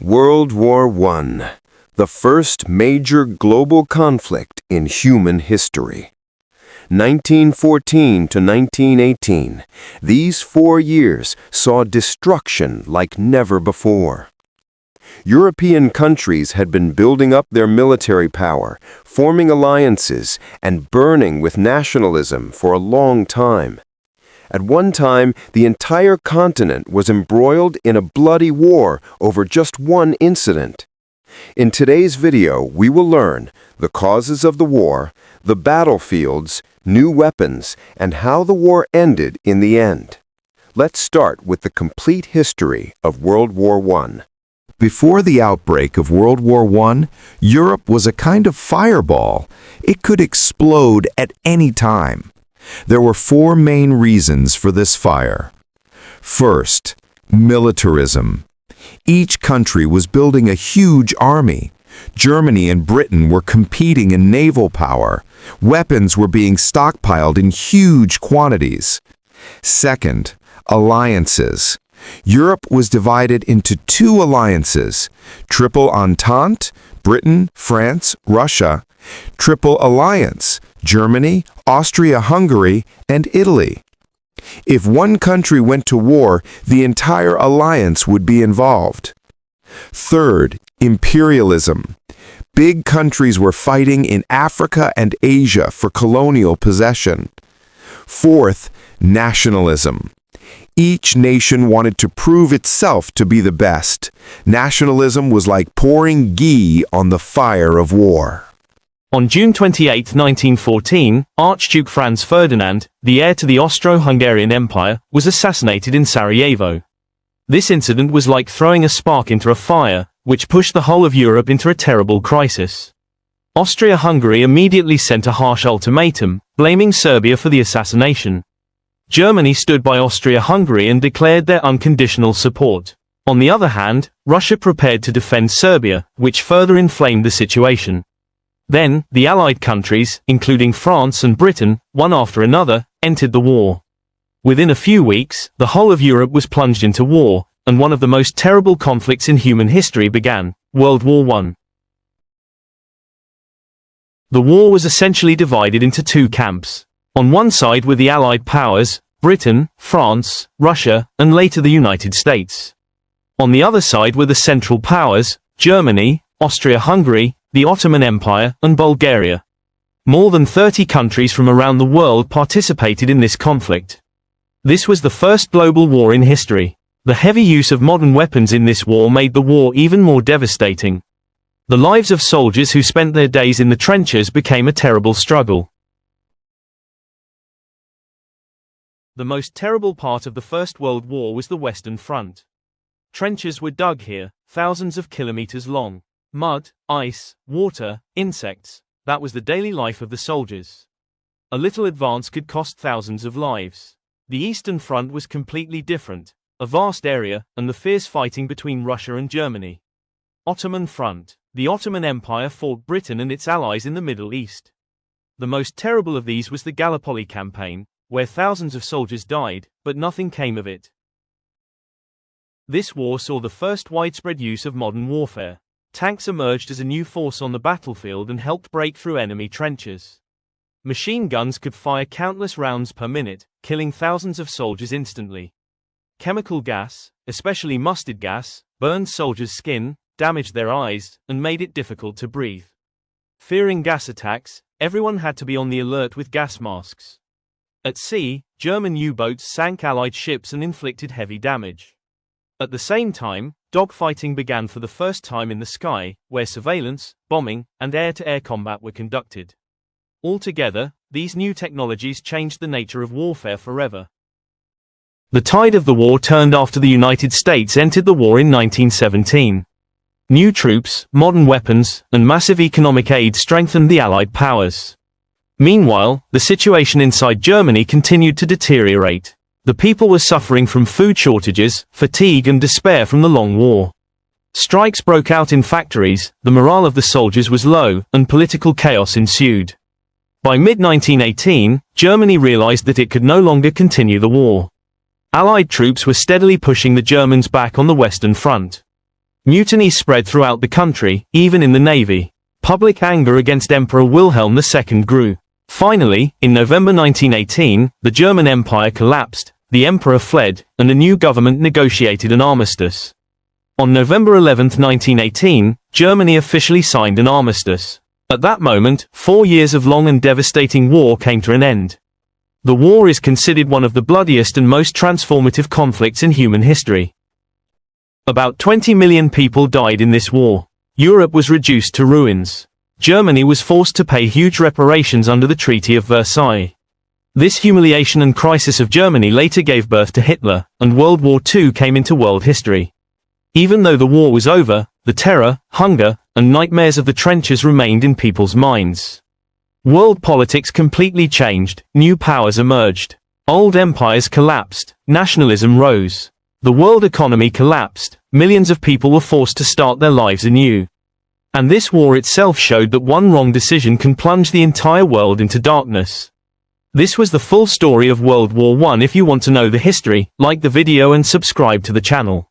World War I, the first major global conflict in human history. 1914 to 1918, these 4 years saw destruction like never before. European countries had been building up their military power, forming alliances, and burning with nationalism for a long time. At one time, the entire continent was embroiled in a bloody war over just one incident. In today's video, we will learn the causes of the war, the battlefields, new weapons, and how the war ended in the end. Let's start with the complete history of World War I. Before the outbreak of World War I, Europe was a kind of fireball. It could explode at any time. There were 4 main reasons for this fire. First, militarism. Each country was building a huge army. Germany and Britain were competing in naval power. Weapons were being stockpiled in huge quantities. Second, alliances. Europe was divided into 2 alliances: Triple Entente, Britain, France, Russia; Triple Alliance, Germany, Austria-Hungary, and Italy. If one country went to war, the entire alliance would be involved. Third, imperialism. Big countries were fighting in Africa and Asia for colonial possession. Fourth, nationalism. Each nation wanted to prove itself to be the best. Nationalism was like pouring ghee on the fire of war. On June 28, 1914, Archduke Franz Ferdinand, the heir to the Austro-Hungarian Empire, was assassinated in Sarajevo. This incident was like throwing a spark into a fire, which pushed the whole of Europe into a terrible crisis. Austria-Hungary immediately sent a harsh ultimatum, blaming Serbia for the assassination. Germany stood by Austria-Hungary and declared their unconditional support. On the other hand, Russia prepared to defend Serbia, which further inflamed the situation. Then, the Allied countries, including France and Britain, one after another, entered the war. Within a few weeks, the whole of Europe was plunged into war, and one of the most terrible conflicts in human history began: World War I. The war was essentially divided into 2 camps. On one side were the Allied powers, Britain, France, Russia, and later the United States. On the other side were the Central Powers, Germany, Austria-Hungary, the Ottoman Empire, and Bulgaria. More than 30 countries from around the world participated in this conflict. This was the first global war in history. The heavy use of modern weapons in this war made the war even more devastating. The lives of soldiers who spent their days in the trenches became a terrible struggle. The most terrible part of the First World War was the Western Front. Trenches were dug here, thousands of kilometers long. Mud, ice, water, insects, that was the daily life of the soldiers. A little advance could cost thousands of lives. The Eastern Front was completely different, a vast area, and the fierce fighting between Russia and Germany. Ottoman Front. The Ottoman Empire fought Britain and its allies in the Middle East. The most terrible of these was the Gallipoli campaign, where thousands of soldiers died, but nothing came of it. This war saw the first widespread use of modern warfare. Tanks emerged as a new force on the battlefield and helped break through enemy trenches. Machine guns could fire countless rounds per minute, killing thousands of soldiers instantly. Chemical gas, especially mustard gas, burned soldiers' skin, damaged their eyes, and made it difficult to breathe. Fearing gas attacks, everyone had to be on the alert with gas masks. At sea, German U-boats sank Allied ships and inflicted heavy damage. At the same time, dogfighting began for the first time in the sky, where surveillance, bombing, and air-to-air combat were conducted. Altogether, these new technologies changed the nature of warfare forever. The tide of the war turned after the United States entered the war in 1917. New troops, modern weapons, and massive economic aid strengthened the Allied powers. Meanwhile, the situation inside Germany continued to deteriorate. The people were suffering from food shortages, fatigue, and despair from the long war. Strikes broke out in factories, the morale of the soldiers was low, and political chaos ensued. By mid-1918, Germany realized that it could no longer continue the war. Allied troops were steadily pushing the Germans back on the Western Front. Mutiny spread throughout the country, even in the navy. Public anger against Emperor Wilhelm II grew. Finally, in November 1918, the German Empire collapsed, the emperor fled, and a new government negotiated an armistice. On November 11, 1918, Germany officially signed an armistice. At that moment, 4 years of long and devastating war came to an end. The war is considered one of the bloodiest and most transformative conflicts in human history. About 20 million people died in this war. Europe was reduced to ruins. Germany was forced to pay huge reparations under the Treaty of Versailles. This humiliation and crisis of Germany later gave birth to Hitler, and World War II came into world history. Even though the war was over, the terror, hunger, and nightmares of the trenches remained in people's minds. World politics completely changed, new powers emerged. Old empires collapsed, nationalism rose. The world economy collapsed, millions of people were forced to start their lives anew. And this war itself showed that one wrong decision can plunge the entire world into darkness. This was the full story of World War I. If you want to know the history, like the video and subscribe to the channel.